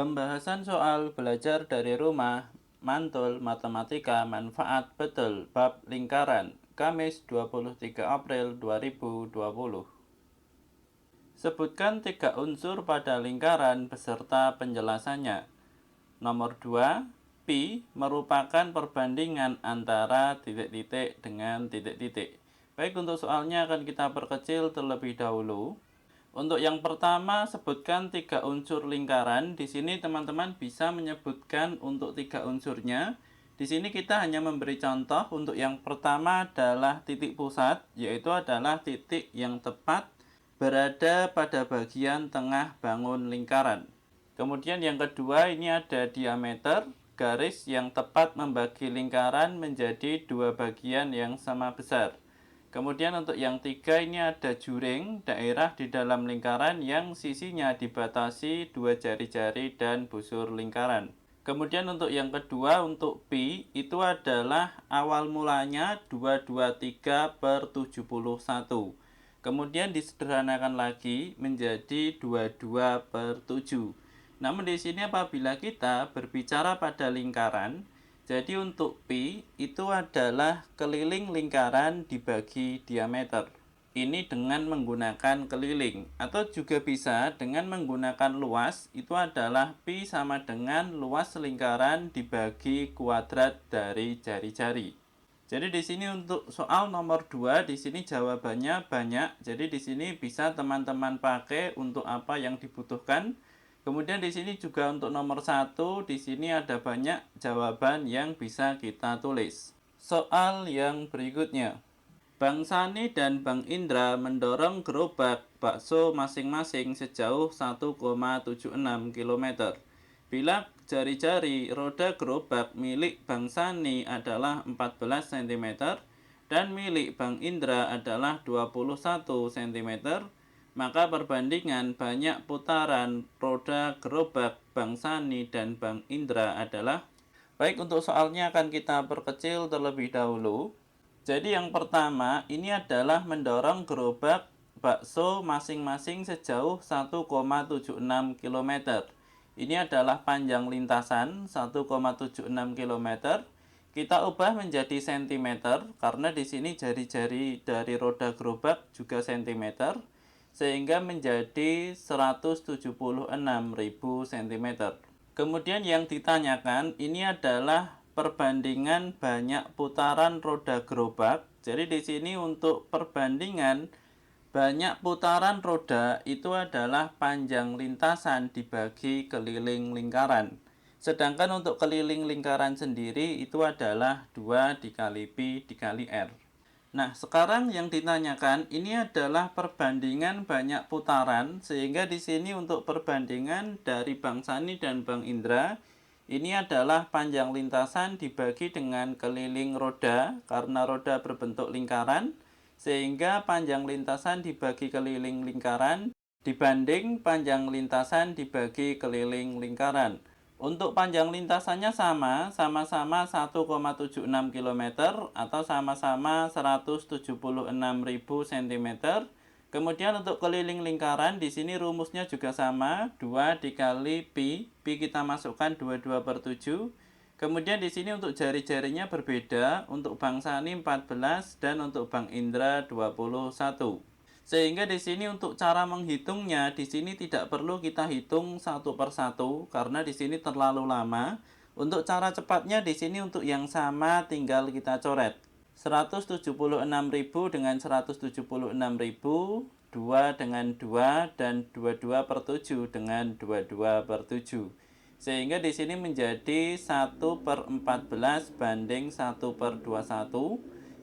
Pembahasan soal belajar dari rumah, mantul, matematika, manfaat, betul, bab lingkaran, Kamis 23 April 2020. Sebutkan 3 unsur pada lingkaran beserta penjelasannya. Nomor 2, pi merupakan perbandingan antara titik-titik dengan titik-titik. Baik, untuk soalnya akan kita perkecil terlebih dahulu. Untuk yang pertama, sebutkan 3 unsur lingkaran. Di sini teman-teman bisa menyebutkan untuk 3 unsurnya. Di sini kita hanya memberi contoh. Untuk yang pertama adalah titik pusat, yaitu adalah titik yang tepat berada pada bagian tengah bangun lingkaran. Kemudian yang kedua, ini ada diameter, garis yang tepat membagi lingkaran menjadi 2 bagian yang sama besar. Kemudian untuk yang 3 ini ada juring, daerah di dalam lingkaran yang sisinya dibatasi 2 jari-jari dan busur lingkaran. Kemudian untuk yang kedua, untuk pi, itu adalah awal mulanya 223/71. Kemudian disederhanakan lagi menjadi 22/7. Namun di sini apabila kita berbicara pada lingkaran, jadi untuk pi itu adalah keliling lingkaran dibagi diameter. Ini dengan menggunakan keliling, atau juga bisa dengan menggunakan luas. Itu adalah pi sama dengan luas lingkaran dibagi kuadrat dari jari-jari. Jadi di sini untuk soal nomor 2, di sini jawabannya banyak. Jadi di sini bisa teman-teman pakai untuk apa yang dibutuhkan. Kemudian di sini juga untuk nomor 1, di sini ada banyak jawaban yang bisa kita tulis. Soal yang berikutnya. Bang Sani dan Bang Indra mendorong gerobak bakso masing-masing sejauh 1,76 km. Bila jari-jari roda gerobak milik Bang Sani adalah 14 cm dan milik Bang Indra adalah 21 cm, maka perbandingan banyak putaran roda gerobak Bang Sani dan Bang Indra adalah. Baik, untuk soalnya akan kita perkecil terlebih dahulu. Jadi yang pertama ini adalah mendorong gerobak bakso masing-masing sejauh 1,76 km. Ini adalah panjang lintasan 1,76 km. Kita ubah menjadi cm karena di sini jari-jari dari roda gerobak juga cm, sehingga menjadi 176.000 cm. Kemudian yang ditanyakan ini adalah perbandingan banyak putaran roda gerobak. Jadi di sini untuk perbandingan banyak putaran roda itu adalah panjang lintasan dibagi keliling lingkaran. Sedangkan untuk keliling lingkaran sendiri itu adalah 2 dikali pi dikali r. Nah, sekarang yang ditanyakan ini adalah perbandingan banyak putaran, sehingga di sini untuk perbandingan dari Bang Sani dan Bang Indra, ini adalah panjang lintasan dibagi dengan keliling roda, karena roda berbentuk lingkaran, sehingga panjang lintasan dibagi keliling lingkaran dibanding panjang lintasan dibagi keliling lingkaran. Untuk panjang lintasannya sama-sama 1,76 km atau sama-sama 176.000 cm. Kemudian untuk keliling lingkaran di sini rumusnya juga sama, 2 dikali pi. Pi kita masukkan 22/7. Kemudian di sini untuk jari-jarinya berbeda, untuk Bang Sani 14 dan untuk Bang Indra 21. Sehingga di sini untuk cara menghitungnya, di sini tidak perlu kita hitung satu persatu karena di sini terlalu lama. Untuk cara cepatnya di sini untuk yang sama tinggal kita coret. 176.000 dengan 176.000, 2 dengan 2 dan 22/7 dengan 22/7. Sehingga di sini menjadi 1/14 banding 1/21.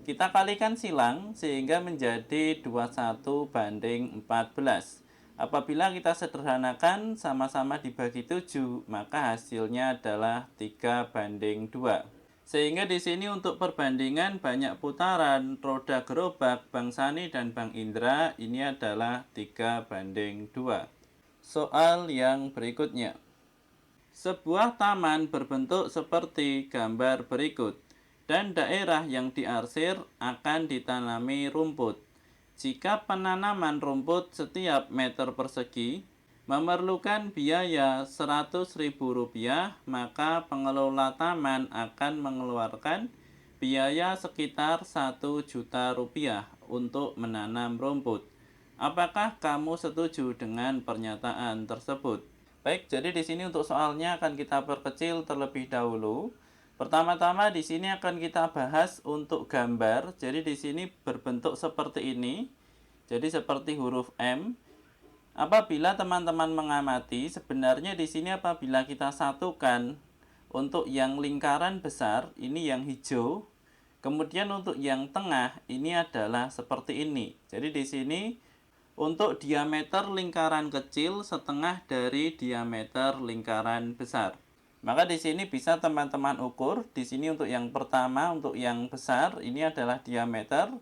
Kita kalikan silang sehingga menjadi 21 banding 14. Apabila kita sederhanakan sama-sama dibagi 7, maka hasilnya adalah 3 banding 2. Sehingga di sini untuk perbandingan banyak putaran roda gerobak Bang Sani dan Bang Indra ini adalah 3 banding 2. Soal yang berikutnya. Sebuah taman berbentuk seperti gambar berikut, dan daerah yang diarsir akan ditanami rumput. Jika penanaman rumput setiap meter persegi memerlukan biaya Rp100.000, maka pengelola taman akan mengeluarkan biaya sekitar Rp1 juta untuk menanam rumput. Apakah kamu setuju dengan pernyataan tersebut? Baik, jadi di sini untuk soalnya akan kita perkecil terlebih dahulu. Pertama-tama di sini akan kita bahas untuk gambar. Jadi di sini berbentuk seperti ini. Jadi seperti huruf M. Apabila teman-teman mengamati, sebenarnya di sini apabila kita satukan untuk yang lingkaran besar, ini yang hijau. Kemudian untuk yang tengah, ini adalah seperti ini. Jadi di sini untuk diameter lingkaran kecil setengah dari diameter lingkaran besar. Maka di sini bisa teman-teman ukur. Di sini untuk yang pertama, untuk yang besar, ini adalah diameter.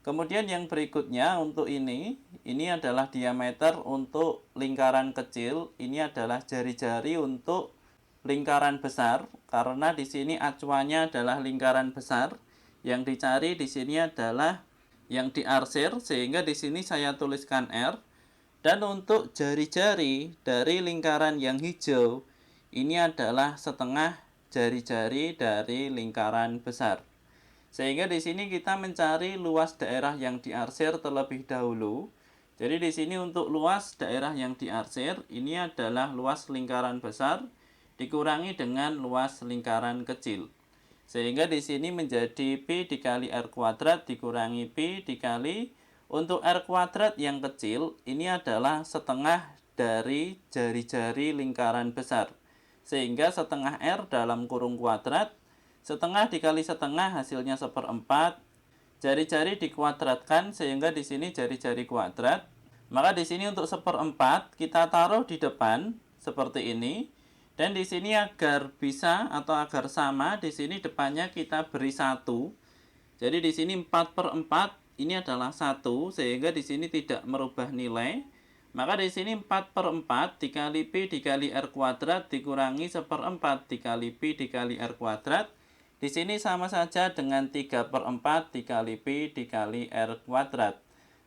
Kemudian yang berikutnya untuk ini adalah diameter untuk lingkaran kecil. Ini adalah jari-jari untuk lingkaran besar. Karena di sini acuannya adalah lingkaran besar. Yang dicari di sini adalah yang diarsir, sehingga di sini saya tuliskan R. Dan untuk jari-jari dari lingkaran yang hijau, ini adalah setengah jari-jari dari lingkaran besar. Sehingga di sini kita mencari luas daerah yang diarsir terlebih dahulu. Jadi di sini untuk luas daerah yang diarsir, ini adalah luas lingkaran besar dikurangi dengan luas lingkaran kecil. Sehingga di sini menjadi Pi dikali R kuadrat dikurangi Pi dikali, untuk R kuadrat yang kecil, ini adalah setengah dari jari-jari lingkaran besar. Sehingga setengah R dalam kurung kuadrat, setengah dikali setengah hasilnya 1/4. Jari-jari dikuadratkan sehingga di sini jari-jari kuadrat. Maka di sini untuk 1/4 kita taruh di depan seperti ini. Dan di sini agar bisa atau agar sama, di sini depannya kita beri 1. Jadi di sini 4/4 ini adalah 1, sehingga di sini tidak merubah nilai. Maka di sini 4/4 dikali Pi dikali R kuadrat dikurangi 1/4 dikali Pi dikali R kuadrat. Di sini sama saja dengan 3/4 dikali Pi dikali R kuadrat.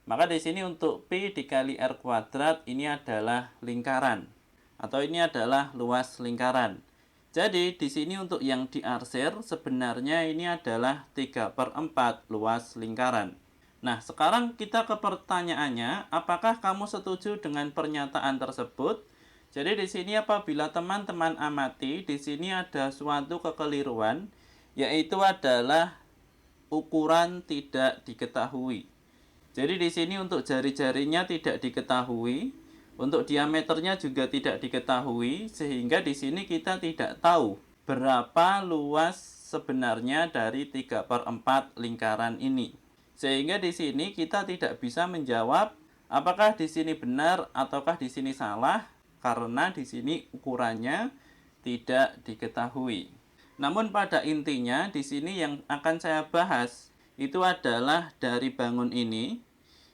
Maka di sini untuk Pi dikali R kuadrat ini adalah lingkaran. Atau ini adalah luas lingkaran. Jadi di sini untuk yang diarsir sebenarnya ini adalah 3/4 luas lingkaran. Nah, sekarang kita ke pertanyaannya, apakah kamu setuju dengan pernyataan tersebut? Jadi di sini apabila teman-teman amati, di sini ada suatu kekeliruan, yaitu adalah ukuran tidak diketahui. Jadi di sini untuk jari-jarinya tidak diketahui, untuk diameternya juga tidak diketahui, sehingga di sini kita tidak tahu berapa luas sebenarnya dari 3/4 lingkaran ini. Sehingga di sini kita tidak bisa menjawab apakah di sini benar ataukah di sini salah, karena di sini ukurannya tidak diketahui. Namun pada intinya di sini yang akan saya bahas itu adalah dari bangun ini.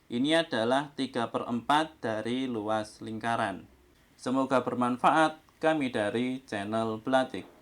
Ini adalah 3/4 dari luas lingkaran. Semoga bermanfaat. Kami dari channel Belatik.